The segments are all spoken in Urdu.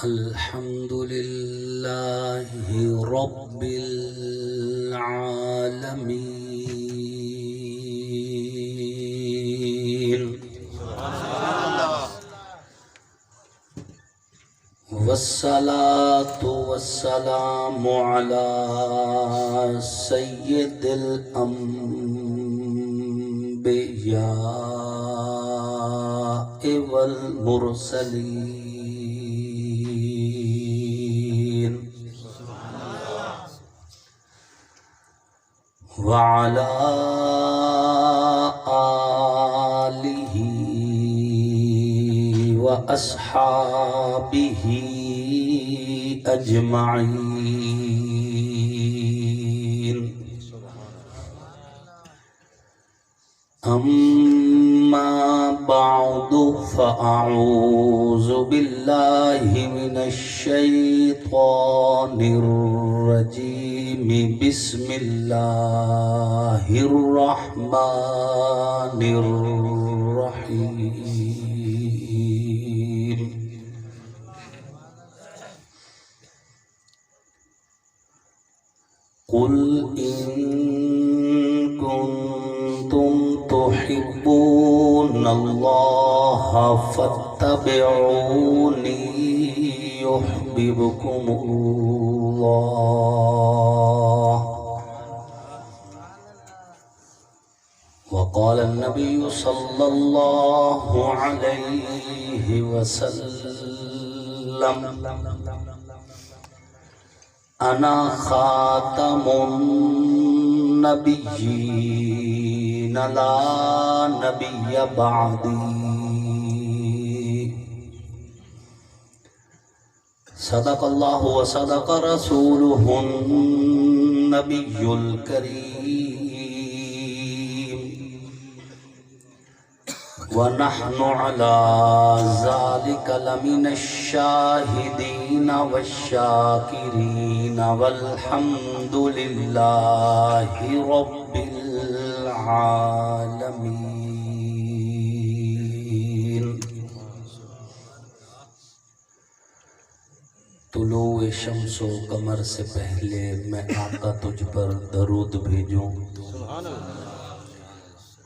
الحمد لله رب العالمين والصلاة والسلام على سيد الأنبياء والمرسلين وعلى آله وأصحابه أجمعين أما بعد فأعوذ بالله من الشيطان الرجيم بسم الله الرحمن الرحيم قل إن كنتم تحبون الله فاتبعوني يحببكم الله وقال النبي صلى الله عليه وسلم أنا خاتم النبيين لا نبي بعدي صدق الله وصدق رسوله النبي الكريم ونحن على ذلك لمن الشاهدين والشاكرين والحمد لله رب العالمين طلوع شمس و قمر سے پہلے میں آقا تجھ پر درود بھیجوں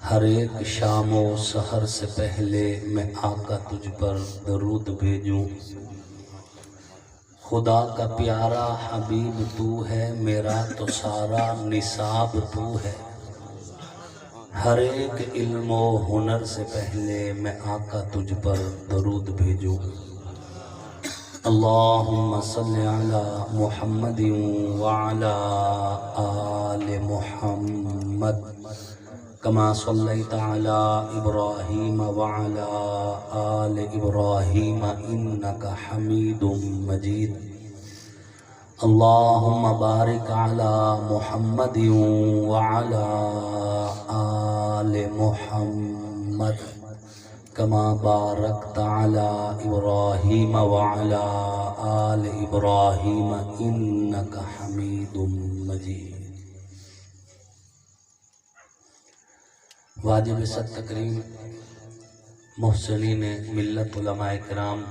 ہر ایک شام و سحر سے پہلے میں آقا تجھ پر درود بھیجوں خدا کا پیارا حبیب تو ہے میرا تو سارا نصاب تو ہے ہر ایک علم و ہنر سے پہلے میں آقا تجھ پر درود بھیجوں اللہم صلی علی محمد وعلی آل محمد كما صليت على إبراهيم وعلى آل إبراهيم إنك حميد مجيد اللهم بارك على محمد وعلى آل محمد كما باركت على إبراهيم وعلى آل إبراهيم إنك حميد مجيد واجب صد تکریم محسنین ملت علماء کرام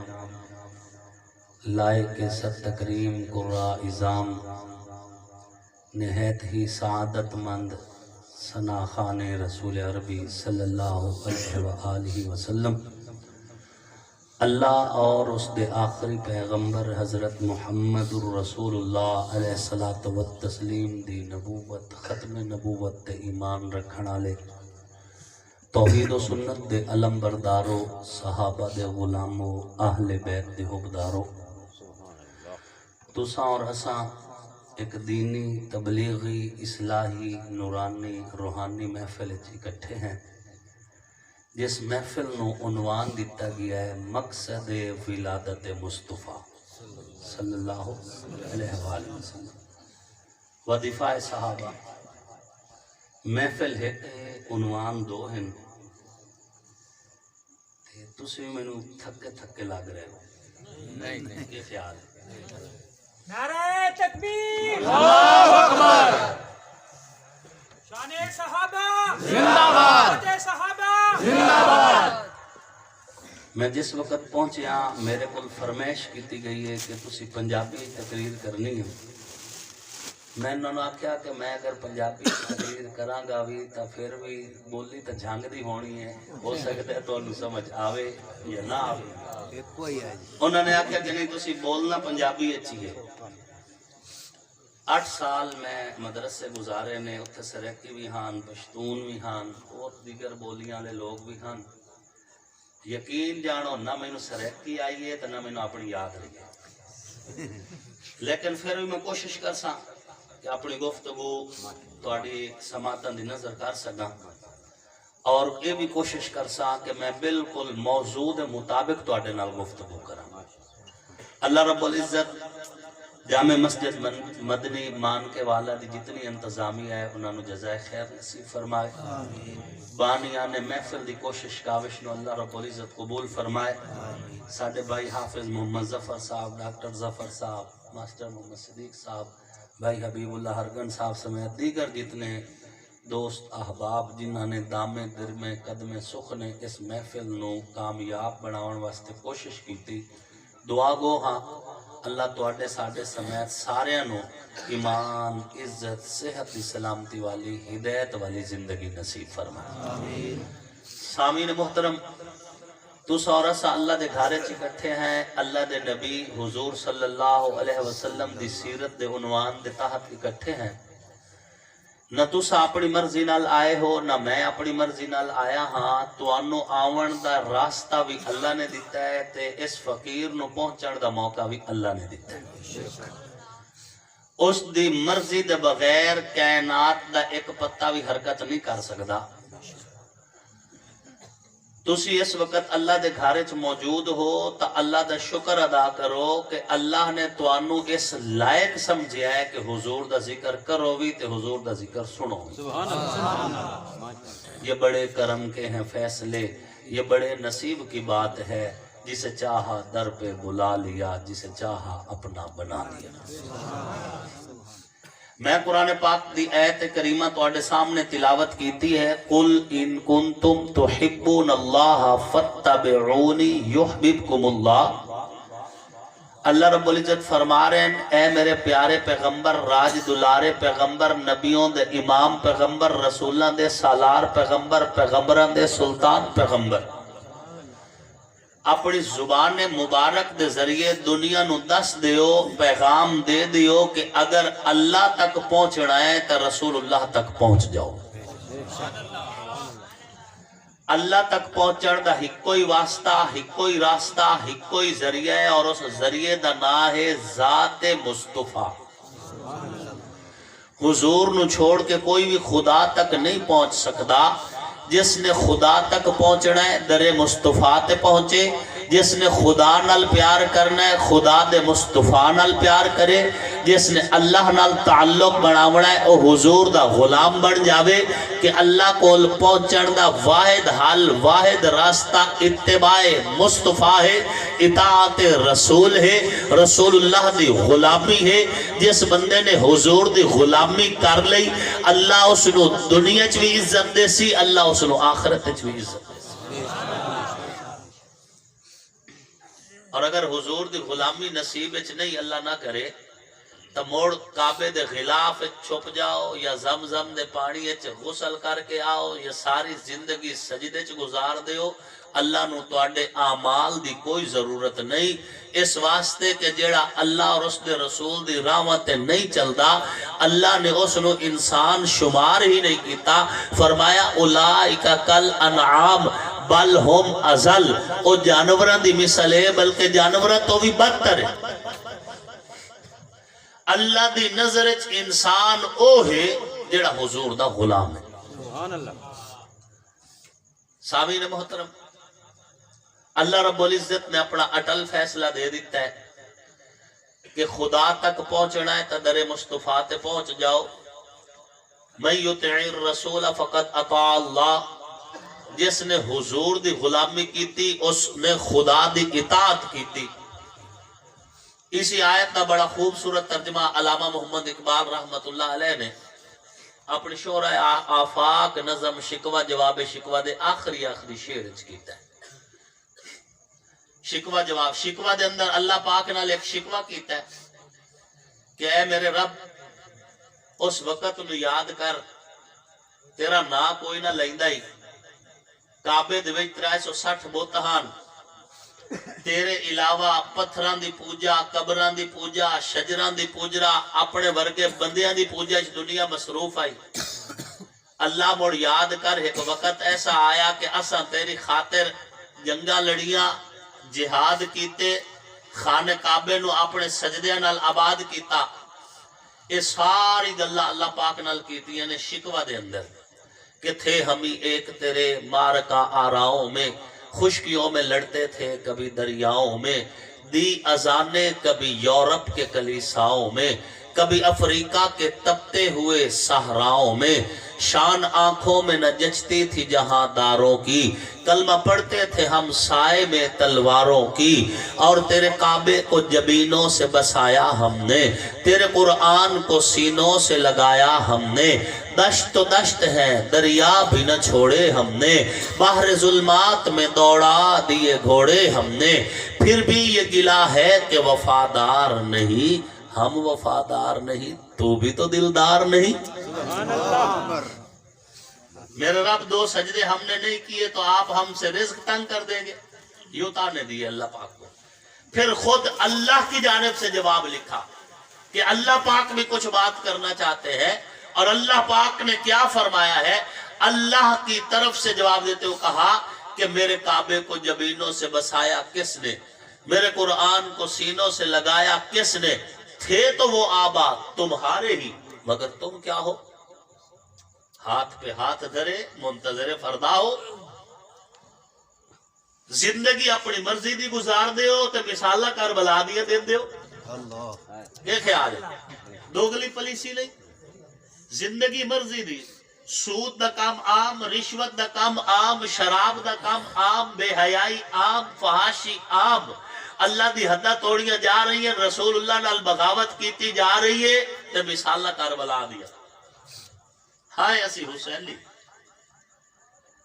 لائق صد تکریم قراء اعظام نہایت ہی سعادت مند ثناخان رسول عربی صلی اللہ علیہ وآلہ وسلم اللہ اور اس دے آخری پیغمبر حضرت محمد الرسول اللہ علیہ الصلوۃ والتسلیم دی نبوت ختم نبوت تے ایمان رکھنا لے توحید و سنت دے علم بردارو صحابہ دے غلامو اہل بیت دے حبدارو تساں اور اساں ایک دینی تبلیغی اصلاحی نورانی روحانی محفل اکٹھے ہیں جس محفل نو عنوان دیتا گیا ہے مقصد ولادت مصطفیٰ صلی اللہ علیہ وآلہ وسلم و دفاع صحابہ محفل ہے عنوان دو ہیں تسی میں نو تھکے تھکے لگ رہے ہو نہیں یہ خیال ہے نعرہ تکبیر اللہ اکبر شان صحابہ زندہ باد صحابہ زندہ باد میں جس وقت پہنچیا میرے کو فرمائش کی گئی ہے کہ تسی پنجابی تقریر کرنی ہے. میں انہوں نے آخیا کہ میں اگر پنجابی تقریر کرانگا بھی تو پھر بھی بولی تو جھنگ دی ہونی ہے، ہو سکتا ہے تو انہوں سمجھ آوے یا نہ آوے. انہوں نے آخیا کہ نہیں تسی بولنا پنجابی اچھی ہے. 8 سال میں مدرسے گزارے نے، اتھے سریکی بھی ہاں، پشتون بھی ہاں اور دیگر بولیاں لے لوگ بھی ہاں. یقین جانو نہ میں سریکی آئی ہے تو نہ میں اپنی یاد رہی ہے، لیکن پھر بھی میں کوشش کر سا کہ اپنی گفتگو تھوڑی سماعتاں دی نظر کر سکاں، اور یہ بھی کوشش کر سا کہ میں بالکل موضوع دے مطابق تھوڑے نال گفتگو کراں. اللہ رب العزت جامع مسجد مدنی مان کے والا دی جتنی انتظامیہ ہے انہوں نے جزائے خیر نصیب فرمائے. بانیان محفل دی کوشش کاوش نو اللہ رب العزت قبول فرمائے. ساڑھے بھائی حافظ محمد ظفر صاحب، ڈاکٹر ظفر صاحب، ماسٹر محمد صدیق صاحب، بھائی حبیب اللہ ہرگن صاحب سمیت دیگر جتنے دوست احباب جنہوں نے دامے درمے قدمے سکھ نے اس محفل نو کامیاب بناون واسطے کوشش کی تھی. دعا گو ہاں اللہ توڑے ساڑھے سمیت سارے نو ایمان، عزت، صحت، سلامتی والی، ہدایت والی زندگی نصیب فرمائے. سامعین محترم، تو سورا سا اللہ دے گھارے چکٹھے ہیں، اللہ دے نبی حضور صلی اللہ علیہ وسلم دی سیرت دے عنوان دے تحت اکٹھے ہیں. نہ تسا اپنی مرضی نال آئے ہو نہ میں اپنی مرضی نال آیا ہاں. توانو آون دا راستہ بھی اللہ نے دیتا ہے تے اس فقیر نو پہنچن دا موقع بھی اللہ نے دیتا ہے. اس دی مرضی دے بغیر کائنات دا ایک پتہ بھی حرکت نہیں کر سکدا. تسی اس وقت اللہ دے گھارے چ موجود ہو تا اللہ دا شکر ادا کرو کہ اللہ نے توانو اس لائق سمجھیا ہے کہ حضور دا ذکر کرو بھی تے حضور دا ذکر سنو بھی. یہ بڑے کرم کے ہیں فیصلے، یہ بڑے نصیب کی بات ہے. جسے چاہا در پہ بلا لیا، جسے چاہا اپنا بنا لیا. میں قرآن پاک دی آیت کریمہ تواڈے سامنے تلاوت کیتی ہے. قل ان کنتم تحبون اللہ فاتبعونی یحببکم اللہ. اللہ رب العزت فرما رہے ہیں اے میرے پیارے پیغمبر، راج دلارے پیغمبر، نبیوں دے امام پیغمبر، رسولاں دے سالار پیغمبر، پیغمبران دے سلطان پیغمبر، اپنی زبان مبارک دے ذریعے دنیا نو دس دیو، پیغام دے دیو کہ اگر اللہ تک پہنچنا ہے تو رسول اللہ تک پہنچ جاؤ. اللہ تک پہنچن دا ہکوئی واسطہ، ہکوئی راستہ، ہکوئی ذریعہ ہے، اور اس ذریعے دا نام ہے ذات مصطفیٰ. حضور نو چھوڑ کے کوئی بھی خدا تک نہیں پہنچ سکتا. جس نے خدا تک پہنچنا ہے در مصطفیٰ تے پہنچے. جس نے خدا نال پیار کرنا ہے خدا دے مصطفیٰ نال پیار کرے. جس نے اللہ نال تعلق بناونا ہے او حضور دا غلام بن جاوے کہ اللہ کو پہنچن دا واحد حل، واحد راستہ اتباع مصطفیٰ ہے، اطاعت رسول ہے، رسول اللہ دی غلامی ہے. جس بندے نے حضور دی غلامی کر لئی اللہ اس نو دنیا چ بھی عزت دے سی، اللہ اس نو آخرت چ بھی عزت دے سی. اور اگر حضور دی غلامی نصیب اچ نہیں اللہ نہ کرے تو موڑ کعبے دے غلاف چھپ جاؤ، یا زمزم دے پانی اچ غسل کر کے آؤ، یا ساری زندگی سجدے چ گزار دیو. اللہ نو تواڈے اعمال دی کوئی ضرورت نہیں، اس واسطے کہ جیڑا اللہ اور اس دے رسول دی راہ تے نہیں چلدا اللہ نے اس نو انسان شمار ہی نہیں کیتا. فرمایا اولئک کل انعام بل ہم ازل. او جانوراں دی مثال ہے بلکہ جانوراں تو بھی بدتر ہے. اللہ دی نظر اچ انسان او ہے جیڑا حضور دا غلام ہے. سبحان اللہ. سامعین محترم، اللہ رب العزت نے اپنا اٹل فیصلہ دے دیتا ہے کہ خدا تک پہنچنا ہے تو در مصطفیٰ تے پہنچ جاؤ. من یطع الرسول فقد اطاع اللہ. جس نے حضور دی غلامی کی تھی اس نے خدا دی اطاعت کی تھی. اسی آیت کا بڑا خوبصورت ترجمہ علامہ محمد اقبال رحمت اللہ علیہ نے اپنی شعرۂ آفاق نظم شکوہ جواب شکوہ دے آخری شعر وچ کیتا ہے. شکوہ جواب. شکوہ دے اندر اللہ پاک نال ایک شکوہ کیتا ہے کہ اے میرے رب اس وقت نو یاد کر تیرا نا کوئی نہ لیندا ہی. کعبے دے وچ 360 بت ہن تیرے علاوہ پتھراں دی پوجا، قبراں دی پوجا، شجراں دی پوجا، اپنے ورگے بندیاں دی پوجا اس دنیا مصروف آئی. اللہ مڑ یاد کر ایک وقت ایسا آیا کہ اساں تیری خاطر جنگاں لڑیاں، جہاد کیتے، خانہ کعبے نو اپنے سجدیاں نال آباد کیتا. یہ ساری گلاں اللہ پاک نال کیتیاں نے شکوہ دے اندر کہ تھے ہم ہی ایک تیرے مارکا آراؤں میں، خشکیوں میں لڑتے تھے کبھی دریاؤں میں، دی اذانیں کبھی یورپ کے کلیساؤں میں، کبھی افریقہ کے تپتے ہوئے صحراؤں میں. شان آنکھوں میں نہ جچتی تھی جہاں داروں کی، کلمہ پڑھتے تھے ہم سائے میں تلواروں کی. اور تیرے کعبے کو جبینوں سے بسایا ہم نے، تیرے قرآن کو سینوں سے لگایا ہم نے. دشت و دشت ہے دریا بھی نہ چھوڑے ہم نے، باہر ظلمات میں دوڑا دیے گھوڑے ہم نے. پھر بھی یہ گلہ ہے کہ وفادار نہیں، ہم وفادار نہیں، تو بھی تو دلدار نہیں. میرے رب 2 سجدے ہم نے نہیں کیے تو آپ ہم سے رزق تنگ کر دیں گے. یوں تانے دیے اللہ پاک کو. پھر خود اللہ کی جانب سے جواب لکھا کہ اللہ پاک بھی کچھ بات کرنا چاہتے ہیں. اور اللہ پاک نے کیا فرمایا ہے؟ اللہ کی طرف سے جواب دیتے ہوئے کہا کہ میرے کعبے کو جبینوں سے بسایا کس نے، میرے قرآن کو سینوں سے لگایا کس نے؟ تھے تو وہ آباد تمہارے ہی، مگر تم کیا ہو؟ ہاتھ پہ ہاتھ دھرے منتظر فردا ہو. زندگی اپنی مرضی دی گزار دے ہو تے مثالہ کربلا دیا دے دے ہو. یہ خیال ہے دوگلی پلیسی نہیں. زندگی مرضی دی، سود دا کام عام، رشوت دا کام عام، شراب دا کام عام، بے حیائی عام، فحاشی عام. اللہ دی حدہ توڑیاں جا رہی ہیں، رسول اللہ نال بغاوت کیتی جا رہی ہے تے مثالہ کربلا دیا. ہائے اسی حسینی.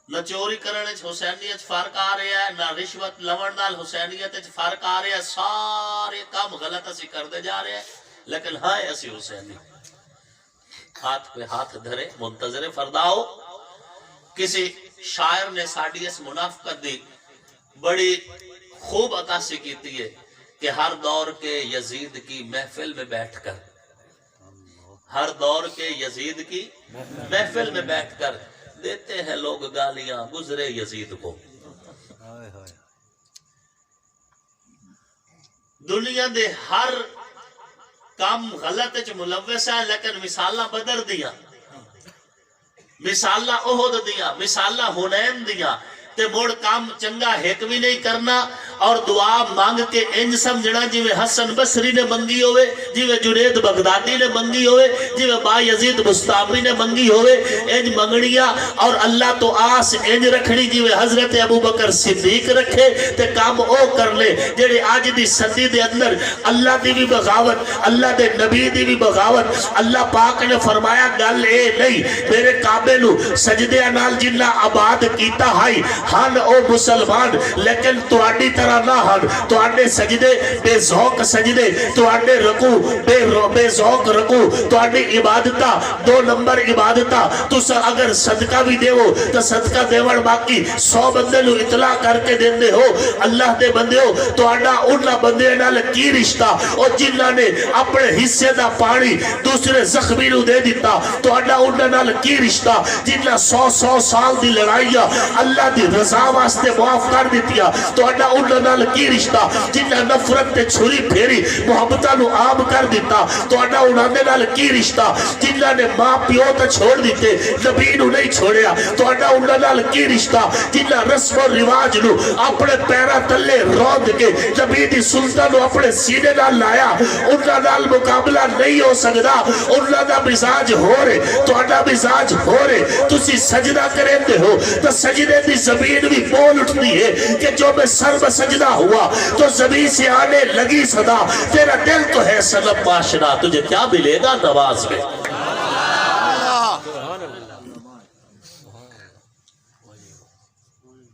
نہ چوری کرنے حسینیت فرق آ رہا ہے، نہ رشوت لون نال حسینیت فرق آ رہا ہے. سارے کام غلط اسی کردے جا رہے ہیں، لیکن ہائے اسی حسینی. ہاتھ پہ ہاتھ دھرے منتظر فردا ہو. کسی شاعر نے ساڑی اس منافقت دی بڑی خوب عکاسی کیتی ہے کہ ہر دور کے یزید کی محفل میں بیٹھ کر، ہر دور کے یزید کی محفل میں بیٹھ کر دیتے ہیں لوگ گالیاں گزرے یزید کو. دنیا دے ہر کام غلط چ ملوث ہے، لیکن مثالہ بدر دیا، مثالہ احد دیا، مثالہ حنین دیا. تے موڑ کام چنگا ہیک بھی نہیں کرنا اور دعا مانگ کے انج سمجھنا جویں حسن بصری نے منگی ہوئے، جویں جنید بغدادی نے منگی ہوئے، جویں با یزید بستامی نے منگی ہوئے. انج منگنیا اور اللہ تو آس انج رکھنی جویں حضرت ابو بکر صدیق رکھے تے کام او کر لے جڑے آج دی صدی دے اندر اللہ دی بھی بغاوت، اللہ دے نبی دی بھی بغاوت. اللہ پاک نے فرمایا گل اے نہیں میرے کعبے نو سجدے نال جنہ آباد کیتا ہائی ہن او مسلمان، لیکن تواڈی طرح نہ ہن. تواڈے سجدے بے ذوق سجدے، تواڈے رکوع بے ذوق رکوع، تواڈی عبادتاں 2 نمبر عبادتاں. تساں اگر صدقہ بھی دیو تو صدقہ دیوڑ باقی 100 بندے نو اطلاع کر کے دیندے ہو. اللہ دے بندے ہو تواڈا انہاں بندے نال کی رشتہ او جنہاں نے اپنے حصے دا پانی دوسرے زخمی نو دے دیتا؟ تواڈا انہاں نال کی رشتہ جنہاں 100 سال دی لڑائیاں اللہ دی رضا واسطے معاف کر دیتیا؟ تو اڈا انہاں نال کی رشتہ جنہاں نفرت تے چھری پھیری محبتاں نو عام کر دیتا؟ تو اڈا انہاں دے نال کی رشتہ جنہاں نے ماں پیو تے چھوڑ دیتے نبی نو نہیں چھوڑیا؟ تو اڈا انہاں نال کی رشتہ جنہاں رسم و رواج نو اپنے پیراں تلے روند کے نبی دی سلطان نو اپنے سینے نال لایا؟ انہاں نال مقابلہ نہیں ہو سکدا. انہاں دا مزاج ہو رہے، تو اڈا مزاج ہو رہے. تسی سجدہ کریندے ہو تو سجدے دی زمین بھی بول اٹھتی ہے کہ جو میں سر میں سجدہ ہوا تو زمین سے آنے لگی صدا تیرا دل تو ہے صنم معاشرہ، تجھے کیا ملے گا نواز میں؟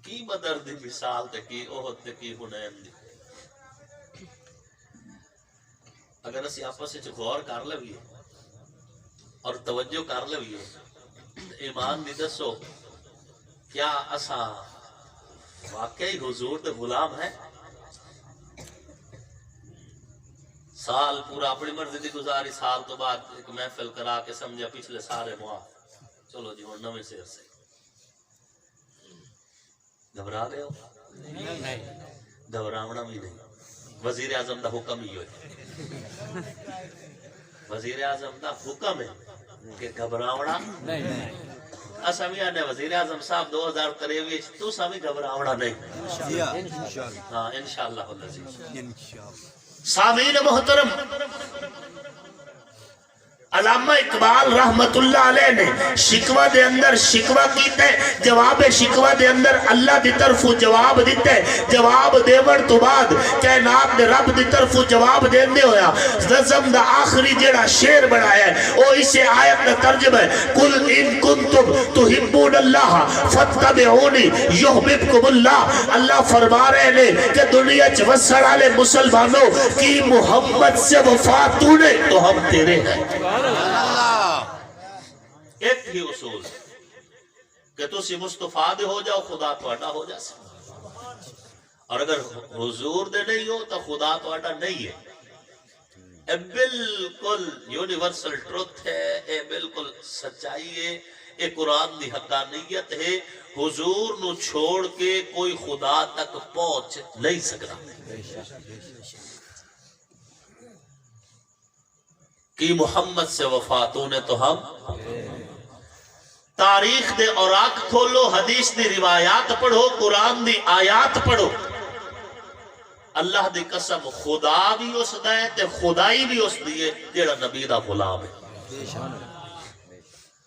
کی بدر دی مثال تے کی احد تے کی حنین دی. اگر اسی آپس وچ غور کر لویے اور توجہ کر لویے ایمان دی دسو کیا اسا واقعی حضور دے غلام ہیں؟ سال پورا اپنی مرضی دی گزاری، سال تو بعد ایک محفل کرا کے سمجھا پچھلے سارے معاف، چلو جی ہوں نویں سیر سے گھبرا گئے ہو؟ گھبراونا بھی نہیں، وزیر اعظم دا حکم ہی ہوئے، وزیر اعظم دا حکم ہے کہ گھبراونا نہیں۔ اسا بھی آنے وزیر اعظم صاحب 2023 تو سا بھی گھبراونا نہیں، ہاں انشاءاللہ العزیز۔ سامعین محترم، علامہ اقبال رحمت اللہ علیہ نے شکوہ دے اندر شکوہ کیتے، جواب شکوہ دے اندر اللہ دی طرف جواب دیتے، جواب دیور تو بعد کائنات دے رب دی طرف جواب دیندے ہویا نظم دا آخری جیڑا شعر بنایا ہے وہ اسے آیت دا ترجمہ ہے، قل ان کنتم تحبون اللہ فاتبعونی یحببکم اللہ۔ اللہ فرما رہے ہیں کہ دنیا چ وسڑ والے مسلمانوں کی محمد سے وفا تو نے تو ہم تیرے ہیں۔ ایک ہی اصول کہ تسی مصطفیٰ دے ہو جاؤ خدا تواڈا ہو جا سکتا، اور اگر حضور دے نہیں ہو تو خدا تواڈا نہیں ہے۔ اے بالکل یونیورسل ٹروتھ ہے، اے بالکل سچائی ہے، اے قرآن دی حقانیت ہے۔ حضور نو چھوڑ کے کوئی خدا تک پہنچ نہیں سکتا۔ کہ محمد سے وفاتوں نے تو ہم تاریخ دے اوراق کھولو، حدیث دی روایات پڑھو، قرآن دی آیات پڑھو، اللہ دی قسم خدا بھی اس دا ہے تے خدائی بھی اس دی ہے جیڑا نبی دا غلام ہے،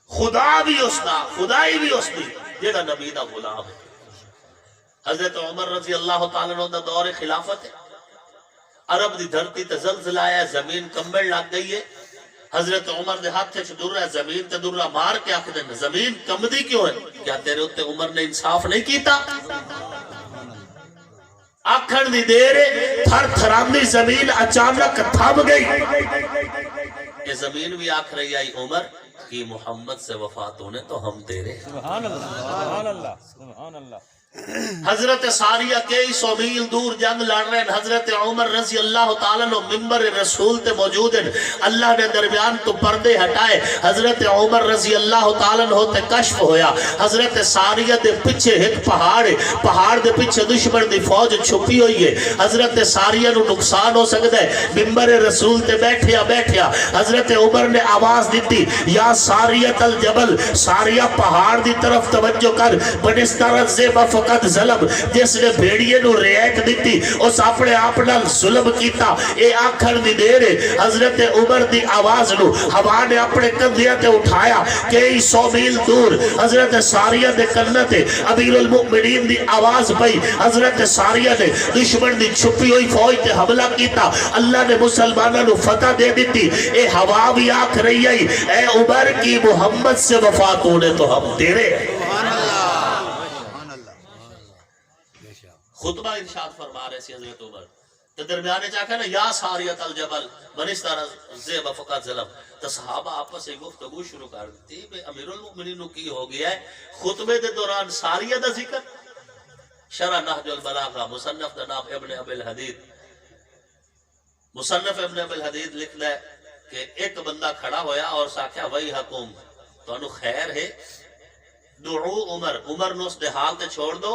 خدا بھی اس دا خدائی بھی اس دی جیڑا نبی دا غلام ہے۔ حضرت عمر رضی اللہ تعالیٰ عنہ دا دور خلافت ہے، عرب دی دھرتی تے زلزلہ آیا، زمین کمبڑ لگ گئی ہے، حضرت عمر دے ہاتھ سے درہ زمین تے درہ مار کے آکھ دیں زمین کمدی کیوں ہے؟ کیا تیرے ہوتے عمر نے انصاف نہیں کیتا؟ آکھن دی دیرے تھر تھراندی زمین اچانک تھم گئی، یہ زمین بھی آکھ رہی آئی عمر کی محمد سے وفات ہونے تو ہم تیرے۔ سبحان اللہ سبحان اللہ سبحان اللہ۔ حضرت ساریہ کئی سو میل دور جنگ لڑ رہے ہیں، حضرت عمر رضی اللہ تعالیٰ نے ممبر رسول تے موجود ہیں، اللہ نے درمیان تو پردے ہٹائے، حضرت عمر رضی اللہ تعالیٰ نے ہوتے کشف ہویا، حضرت ساریہ دے پچھے ایک پہاڑ دے پچھے دشمن دی فوج چھپی ہوئی ہے، حضرت ساریہ نو نقصان ہو سکتا ہے، ممبر رسول تے بیٹھیا حضرت عمر نے آواز دیتی یا ساریت الجبل، ساریہ پہاڑ دی طرف توجہ کر، بنسترت زیبہ فقط ظلم، جس نے بھیڑیے نو ریت دیتی اس اپنے آپنا ظلم کیتا۔ اے آکھر دی دیرے حضرت عمر دی آواز نو ہوا نے اپنے کندھیاں تے اٹھایا، کئی 100 میل دور حضرت ساریہ دے کنتے امیر المؤمنین دی آواز پئی، حضرت ساریہ نے دشمن دی چھپی ہوئی فوج تے حملہ کیتا، اللہ نے مسلمانوں نو فتح دے دیتی۔ اے ہوا بھی آکھ رہی ہے اے عمر کی محمد سے وفات ہونے تو ہم تیرے۔ خطبہ ارشاد فرما رہے سی حضرت عمر تو درمیانے چاہا نا یا ساریت الجبل منستر زیب فقط ظلم، تو صحابہ آپس سے گفتگو شروع کر دیتی بے امیر المؤمنین کی ہو گیا ہے۔ خطبے دے دوران ساریت دا ذکر، شرح نحج البلاغہ مصنف دا نام ابن ابی الحدید، مصنف ابن ابی الحدید لکھنا ہے کہ ایک بندہ کھڑا ہویا اور ساکھیا وہی حکوم تو انہوں خیر ہے دعو عمر نو اس دے حال تے چھوڑ دو،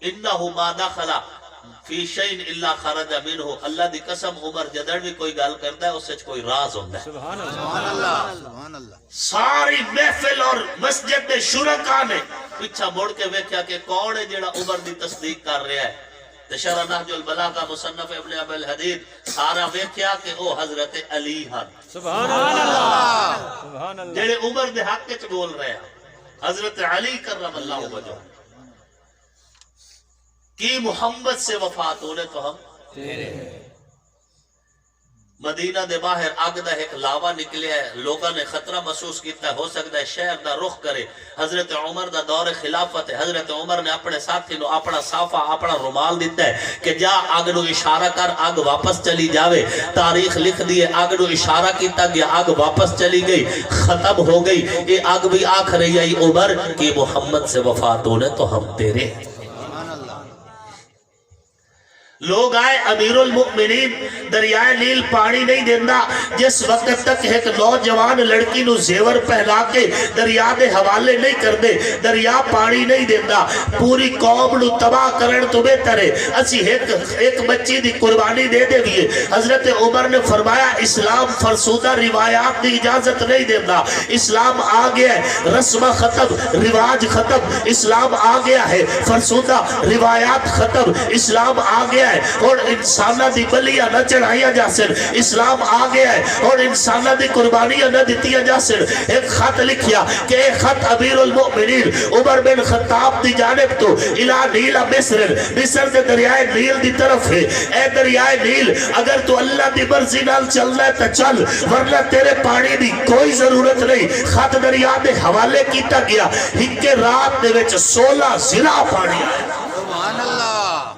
انہو ما دخلا فی شین اللہ خرج منہ، اللہ دی قسم عمر جدر بھی کوئی گل کرتا ہے اس سے کوئی راز ہوتا ہے۔ سبحان اللہ۔ ساری محفل اور مسجد دے شرکا نے پیچھا مڑ کے ویکھیا کہ کون ہے جیڑا عمر دی تصدیق کر رہا ہے، شرح نحج البلاغہ مصنف ابن ابی الحدید سارا ویکھیا کہ او حضرت علی ہن، سبحان اللہ سبحان اللہ، جیڑے عمر دے حق وچ بول رہے ہیں، حضرت علی کرم اللہ وجہ کی محمد سے وفات ہونے تو ہم تیرے۔ مدینہ دے باہر اگ دا ایک لاوا نکلیا ہے، لوگوں نے خطرہ محسوس کیتا ہے، ہو سکتا ہے شہر دا رخ کرے۔ حضرت عمر دا دور خلافت ہے، حضرت عمر نے اپنے ساتھی نو اپنا صافہ اپنا رومال دیتا ہے کہ جا اگ نو اشارہ کر، اگ واپس چلی جاوے۔ تاریخ لکھ دیے، اگ نو اشارہ کیتا گیا، اگ واپس چلی گئی، ختم ہو گئی۔ یہ اگ بھی آکھ رہی آئی عمر کہ محمد سے وفات ہونے تو ہم تیرے۔ لوگ آئے، امیر المؤمنین دریائے نیل پانی نہیں دیندہ، جس وقت تک ایک نوجوان لڑکی نو زیور پہنا کے دریا دے حوالے نہیں کر دے، دریا پانی نہیں دیندہ۔ پوری قوم نو تباہ کرن تو بہتر ہے اسی ایک بچی دی قربانی دے دے بھی۔ حضرت عمر نے فرمایا اسلام فرسودہ روایات دی اجازت نہیں دیندہ، اسلام آ گیا ہے، رسمہ ختم، رواج ختم، اسلام آ گیا ہے، فرسودہ روایات ختم، اسلام آ گیا ہے اور انسانہ دی بلیاں نہ چڑھائیا جا سن، اسلام آ گیا ہے اور انسانہ دی قربانیاں نہ دیتیا جا سن۔ ایک خط لکھیا کہ ایک خط امیر المؤمنین عمر بن خطاب دی جانب تو الہ نیل مصر، مصر دے دریائے نیل دی طرف ہے۔ اے دریائے نیل اگر تو اللہ دی مرضی نال چلنا ہے تو چل، ورنہ تیرے پانی دی کوئی ضرورت نہیں۔ خط دریا دے حوالے کیتا گیا، ہکے رات دے وچ 16 زرا پانی آیا۔ سبحان اللہ۔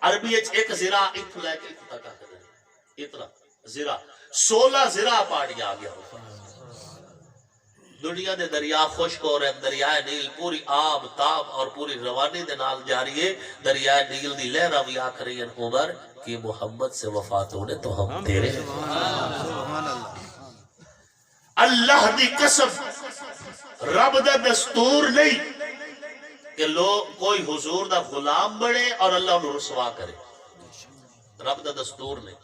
عربی ایک زرا اتنا لے کے اتنا کا کرے، اتنا زرا 16 زرا پانی آ گیا۔ دنیا دے دریا خشک ہو رہے، دریائے نیل پوری آب تاب اور پوری روانی دے نال جاری ہے۔ دریائے نیل دی لہرہ بھی آکھ رہی ہیں عمر کہ محمد سے وفات ہونے تو ہم تیرے۔ سبحان اللہ۔ اللہ دی قسم، رب دا دستور نہیں کہ لوگ کوئی حضور دا غلام بڑے اور اللہ انہوں رسوا کرے، رب دا دستور نہیں۔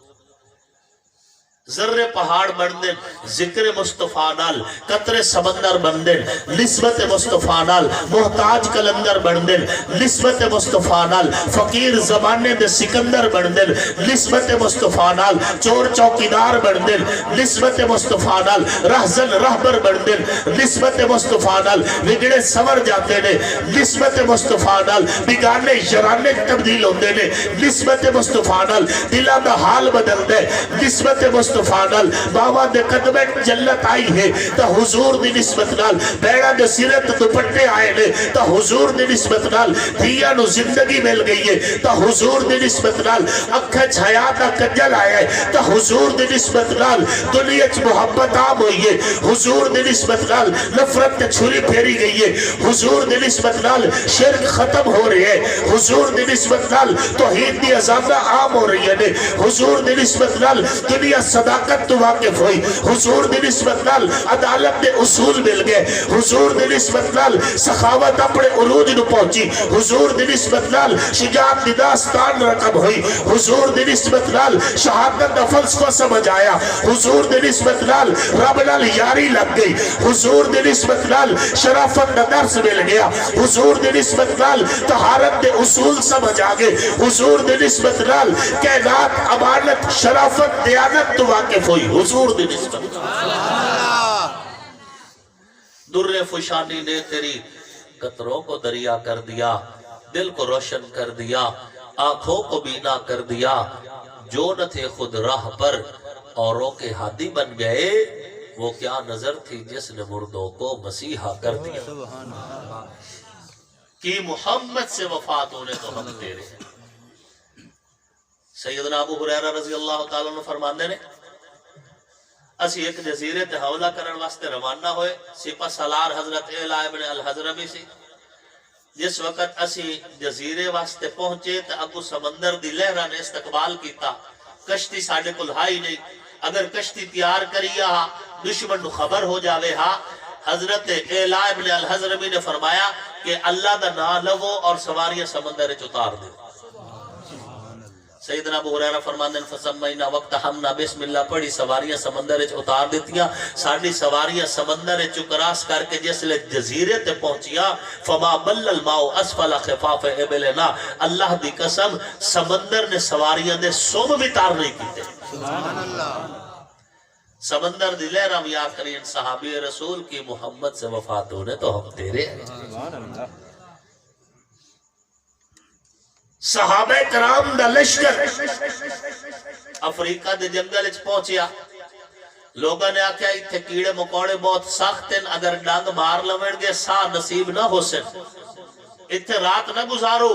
ذرے پہاڑ بندن ذکر مصطفیٰ نال، قطرے سمندر بندن نسبت مصطفیٰ نال، محتاج کلندر بندن نسبت مصطفیٰ نال، فقیر زمانے دے سکندر بندن نسبت مصطفیٰ نال، چور چوکیدار بندن نسبت مصطفیٰ نال، رہزن رہبر بندن نسبت مصطفیٰ نال، بگڑے سور جاتے نے نسبت مصطفیٰ نال، بگانے یرانے تبدیل ہوندے نے نسبت مصطفیٰ نال، دلہ دا حال بدل دے نسبت مصطفیٰ نال، باوا دے قدمے جلت آئی ہے تا حضور دی نسبت نال، بیڑا دے سیرت دوپٹے آئے نے تا حضور دی نسبت نال، دیا نو زندگی مل گئی ہے تا حضور دی نسبت نال، اکھے چھایا دا کجل آیا ہے تا حضور دی نسبت نال، دنیا چ محبت عام ہوئی ہے حضور دی نسبت نال، نفرت تے چھری پھیری گئی ہے حضور دی نسبت نال، شرک ختم ہو رہی ہے حضور دی نسبت نال، توحید دی عذابہ عام ہو رہی ہے حضور دی نسبت نال، دنیا صداقت تو واقف ہوئی حضور دی نسبت نال، عدالت دے اصول مل گئے حضور دی نسبت نال، سخاوت اپنے عروج نو پہنچی حضور دی نسبت نال، شجاعت دی داستان رقم ہوئی حضور دی نسبت نال، شہادت دا فلسفہ سمجھ آیا حضور دی نسبت نال، رب نال یاری لگ گئی حضور دی نسبت نال، شرافت دا درس مل گیا حضور دی نسبت نال، طہارت دے اصول سمجھ آگے حضور دی نسبت نال، کائنات امانت شرافت دیانت تو واقف ہوئی حضور دی نسبت در فشانی نے تیری قطروں کو دریا کر دیا، دل کو روشن کر دیا، آنکھوں کو بینا کر دیا، جو نہ تھے خود راہ پر اوروں کے ہادی بن گئے، وہ کیا نظر تھی جس نے مردوں کو مسیحا کر دیا۔ کہ محمد سے وفات ہونے تو ہم تیرے ہیں۔ سیدنا ابو ہریرہ رضی اللہ تعالیٰ عنہ فرماندے نے اسی ایک جزیرے تے حملہ کرن واسطے روانہ ہوئے، سپہ سالار حضرت اعلیٰ ابن الحضرمی سی۔ جس وقت اسی جزیرے واسطے پہنچے تو اگو سمندر دی لہرہ نے استقبال کیتا، کشتی ساڑھے کل ہائی نہیں، اگر کشتی تیار کریا دشمن نو خبر ہو جاوے ہاں۔ حضرت اعلیٰ ابن الحضرمی نے فرمایا کہ اللہ دا نا لو اور سواریاں سمندر اتار دے۔ سیدنا ابو ہریرہ فرماندے فسمینا وقت ہمنا بسم اللہ پڑھی، سواریاں سمندر اتار دیتیاں، ساڑھی سواریاں سمندر کراس کر کے جس لئے جزیرے تے پہنچیا، فما بل الماء اسفل خفاف ابلنا، اللہ دی قسم سمندر نے سواریاں دے سوم بھی تار نہیں کیتے۔ سبحان اللہ۔ سمندر دی لہرہ میں آخرین صحابی رسول کی محمد سے وفات ہونے تو ہم تیرے ہیں۔ صحابہ کرام دا لشکر افریقہ دے جنگل وچ پہنچیا لوگوں نے آکھیا اتھے کیڑے مکوڑے بہت سخت ہیں اگر ڈنگ مار لویں گے سا نصیب نہ ہو سن اتھے رات نہ گزارو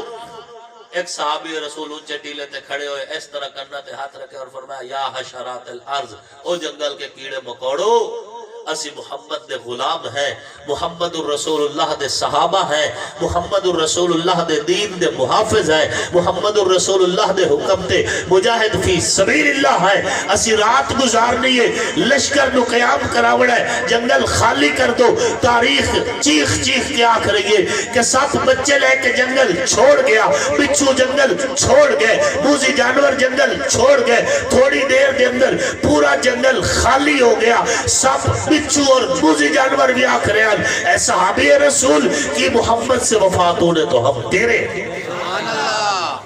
ایک صحابی رسول اونچے ٹیلے تے کھڑے ہوئے اس طرح کرنا تے ہاتھ رکھے اور فرمایا یا حشرات الارض او جنگل کے کیڑے مکوڑو اسی محمد دے غلام ہیں محمد الرسول اللہ دے صحابہ ہیں محمد الرسول اللہ دے دین دے محافظ ہیں محمد الرسول اللہ دے حکم تے مجاہد فی سبیل اللہ ہے اسی رات گزارنی ہے لشکر نو قیام کراوڑا ہے جنگل خالی کر دو تاریخ چیخ چیخ کے آکھ رہی ہے کہ 7 بچے لے کے جنگل چھوڑ گیا بچھو جنگل چھوڑ گئے موزی جانور جنگل چھوڑ گئے تھوڑی دیر دے اندر پورا جنگل خالی ہو گیا سب بچھو اور موزی جانور بھی آکھ رہے ہیں اے صحابی رسول کی محمد سے وفات ہونے تو ہم تیرے سبحان اللہ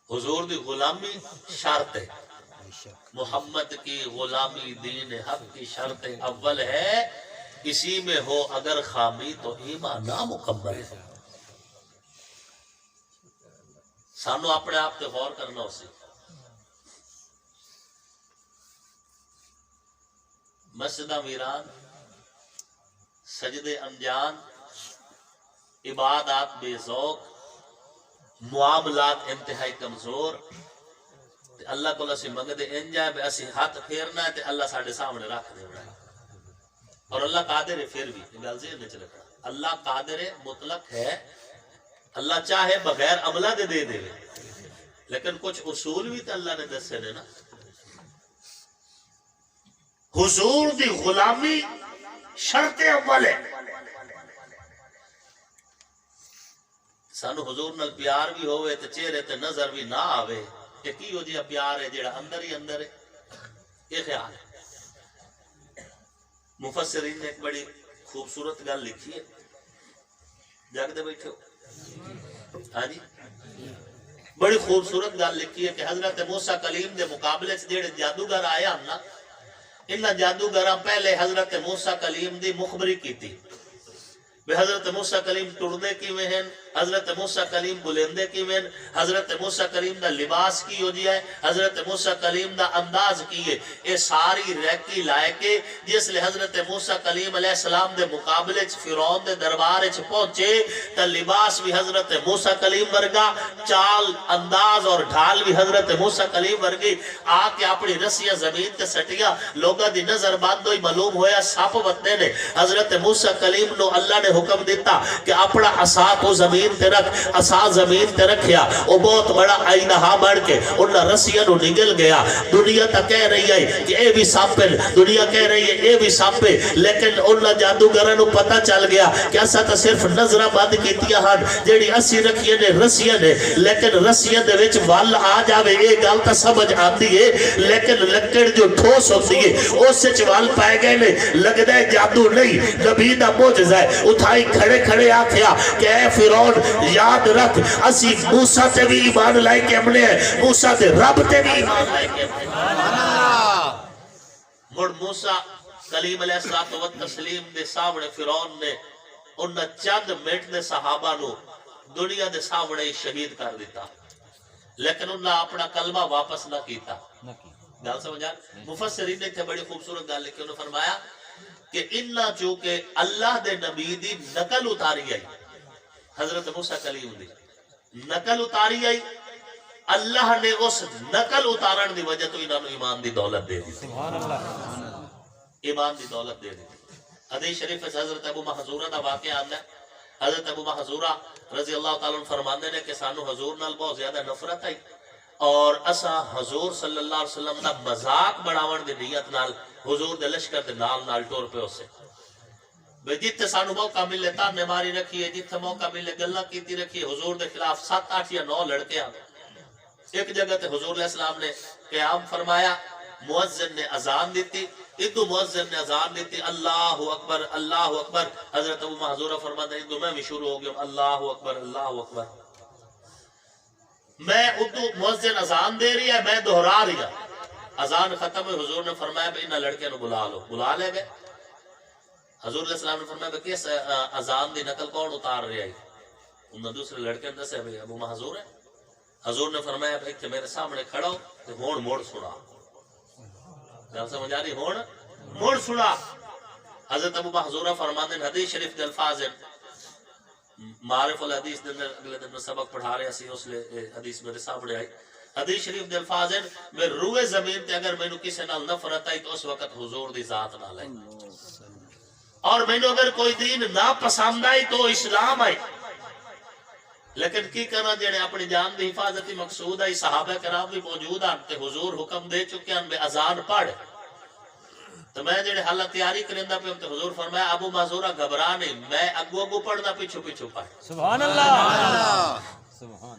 حضور دی غلامی شرط ہے محمد کی غلامی دین حق کی شرط اول ہے اسی میں ہو اگر خامی تو ایمان نامکمل ہے سانو اپنے آپ تے غور کرنا اسی مسجدہ ویران سجدے انجان عبادات بے ذوق معاملات انتہائی کمزور تے اللہ کو اسی منگدے ان جائے بے اسی ہاتھ پھیرنا ہے تے اللہ ساڑھے سامنے رکھ دے رہا ہے اور اللہ قادر ہے پھر بھی یہ گل ذہن میں چلے گا اللہ قادر مطلق ہے اللہ چاہے بغیر عملہ دے دے لیکن کچھ اصول بھی تو اللہ نے دسے نے نا حضور دی غلامی شرط اول ہے سانو حضور نال پیار بھی ہوئے تے چہرے تے نظر بھی نہ آوے کہ کی ہو جیا پیار ہے جیڑا اندر ہی اندر ہے یہ خیال ہے مفسرین نے ایک بڑی خوبصورت گل لکھی ہے جاگ دے بیٹھے ہو ہاں جی بڑی خوبصورت گل لکھی ہے کہ حضرت موسیٰ کلیم دے مقابلے سے جیڑے جادوگر آیا ہم نا انہاں جادوگراں پہلے حضرت موسیٰ کلیم دی مخبری کی تھی بے حضرت موسیٰ کلیم ٹردے کی میں ہیں حضرت موسیٰ کلیم بلندے کی میں حضرت موسیٰ کلیم دا لباس کی ہو جیا ہے حضرت موسیٰ کلیم دا انداز کی ہے اے ساری ریکی لائے کے جس لئے حضرت موسیٰ کلیم علیہ السلام دے مقابلے فرعون دے دربارے پہنچے تا لباس بھی حضرت موسیٰ کلیم ورگا چال انداز اور ڈھال بھی حضرت موسیٰ کلیم ورگی آکے اپنی رسیہ زمین تے سٹیا لوگا دی نظر باندھو ہی معلوم ہویا ساپ وطنے نے حضرت موسیٰ کلیم نو اللہ نے حکم دیتا کہ اپنا عصا کو زمین تے رکھ عصا زمین تے رکھیا وہ بہت بڑا آئینہا بڑھ کے انہا رسیہ نو نگل گیا دنیا تا کہہ رہی ہے کہ اے بھی ساپن دنیا کہہ رہی ہے اے بھی ساپے لیکن انہا جادوگرہ نو پتہ چل گیا کہ ایسا تا صرف نظرہ بند کیتیا ہن جیڑی اسی رکھیے نے رسیہ نے لیکن رسیہ دے وچ وال آ جاوے اے گال تا سمجھ آتی ہے لیکن لکڑ جو ٹھوس ہوتی ہے اس سے چوال پائے گئے نے لگ دے جادو نہیں نبی دا موجزہ ہے اٹھائی کھڑے کھڑے آکھیا کہ اے فرعون یاد رکھ اسی موسیٰ تے بھی ایمان لائے کے ہم نے ہیں موسیٰ تے رب تے بھی ایمان لائے کے ہم نے مڑ موسیٰ کلیم علیہ السلام دے سامنے فرعون نے انہا چند منٹ دے صحابہ نو دنیا دے سامنے شہید کر دیتا لیکن انہا اپنا کلمہ واپس نہ کیتا گل سمجھا مفسرین نے تھے بڑی خوبصورت گل لکھی انہوں نے فرمایا کہ انہا چونکہ اللہ دے نبی دی نقل اتاری آئی حضرت موسیٰ کلیم دی نقل اتاری آئی اللہ نے اس نقل اتارن دی وجہ تو انہوں نے ایمان دی دولت دے دی ایمان دی دولت دے دی حدیث شریف سے حضرت ابو محذورہ دا واقعہ آتا ہے حضرت ابو محذورہ رضی اللہ تعالیٰ فرماندے نے کہ سانو حضور نال بہت زیادہ نفرت آئی اور اسا حضور صلی اللہ علیہ وسلم دا مذاق بڑھاون دی نیت نال حضور دے لشکر دے نال ٹور پہ اسے جتنے سانو موقع ملے تانے ماری رکھیے جتنے موقع ملے گلہ کیتی رکھیے حضور دے خلاف 7 8 یا 9 لڑکے آنے ایک جگہ تے حضور علیہ السلام نے قیام فرمایا مؤذن نے اذان دیتی ادو مؤذن نے اذان دیتی اللہ اکبر حضرت ابو محذورہ فرماتا ہے ادو میں بھی شروع ہو گیا اللہ اکبر میں ادو مؤذن اذان دے رہی ہے میں دہرا رہی ہے اذان ختم ہوئی حضور نے فرمایا بھئی انہا لڑکے نو بلا لو بلا لے گئے حضور علیہ السلام نے فرمایا کہ کس اذان دی نقل کون اتار رہے آئی انہوں دوسرے لڑکے نے دسے ابو محذور ہے حضور نے فرمایا بھائی کہ میرے سامنے کھڑا ہو تو ہون موڑ سنا. گل سمجھ آ رہی؟ ہون موڑ سنا. حضرت ابو محذورہ فرماتے ہیں حدیث شریف کے الفاظ ہیں. معارف الحدیث دن اگلے دن میں سبق پڑھا رہے اسی اس لیے حدیث میرے سامنے آئی. حدیث شریف دے الفاظ ہیں میں روئے زمین تے اگر مینوں کسی نال نفرت آئی تو اس وقت حضور دی ذات نال آئی, اور مینوں اگر کوئی دین نہ پسند آئی تو اسلام آئی. لیکن کی کرنا جڑے اپنی جان دی حفاظتی مقصود آئی صحابہ کرام بھی موجود ہیں تے حضور حکم دے چکے ہیں بے اذان پڑھ. تو میں جڑے حالت تیاری کرندا پہ تے حضور فرمایا ابو معذورہ گھبرا نہیں, میں اگو اگو پڑھنا پیچھو پیچھو پڑھ. سبحان اللہ. سبحان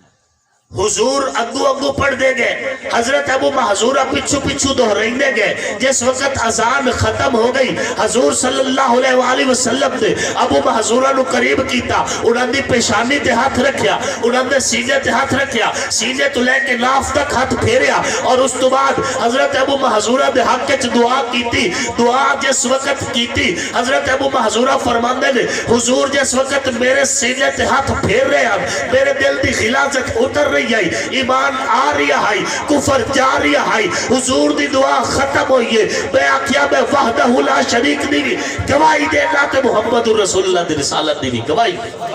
حضور اگو اگو پڑھ دے گئے, حضرت ابو محذورہ پچھو پچھو دہرائندے گئے. جس وقت اذان ختم ہو گئی حضور صلی اللہ علیہ وآلہ وسلم نے ابو محذورہ نو قریب کیتا, انہاں دی پیشانی تے ہاتھ رکھیا, انہاں دے سینے تے ہاتھ رکھیا, سینے تو لے کے ناف تک ہاتھ پھیریا, اور اس تو بعد حضرت ابو محذورہ دے حق وچ دعا کیتی. دعا جس وقت کیتی حضرت ابو محذورہ فرماندے نے حضور جس وقت میرے سینے تے ہاتھ پھیر رہے ہیں میرے دل دی غلاظت اتر رہی آئی, ایمان آ رہی آئی, کفر جا رہی آئی. حضور دی دعا ختم ہوئی ہے. میں آکھیا میں وحدہ لا شریک دی بھی گواہی دینا تے محمد رسول اللہ دی رسالت دی بھی گواہی دینا.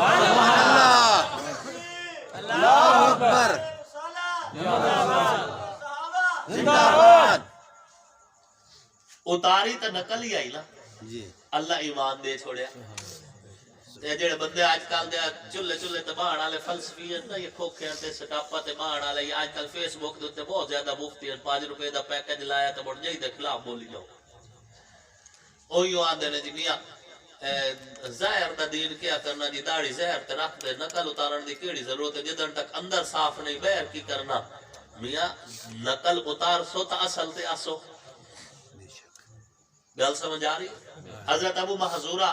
اللہ اکبر. زندہ باد. اتاری تے نقل ہی آئی نا, جی اللہ ایمان دے چھوڑیا. جڑے بندے آج کل دے چولہے چولہے تے بہان والے فلسفی ہیں نا, یہ کھوکھے تے سٹاپا تے بہان والے آج کل فیس بک دے بہت زیادہ مفتی ہیں. 5 روپے دا پیکج لایا تے مڑ جائی دے خلاف بولی جاؤ. اوہی آندے نے جی میاں ظاہر دا دین کیا کرنا جی, داڑھی زہر تے رکھ دے, نقل اتارن دی کیڑی ضرورت ہے جدن تک اندر صاف نہیں باہر کی کرنا. میاں نقل اتار سو تا اصل تے آسو. گل سمجھ آ رہی؟ حضرت ابو محذورہ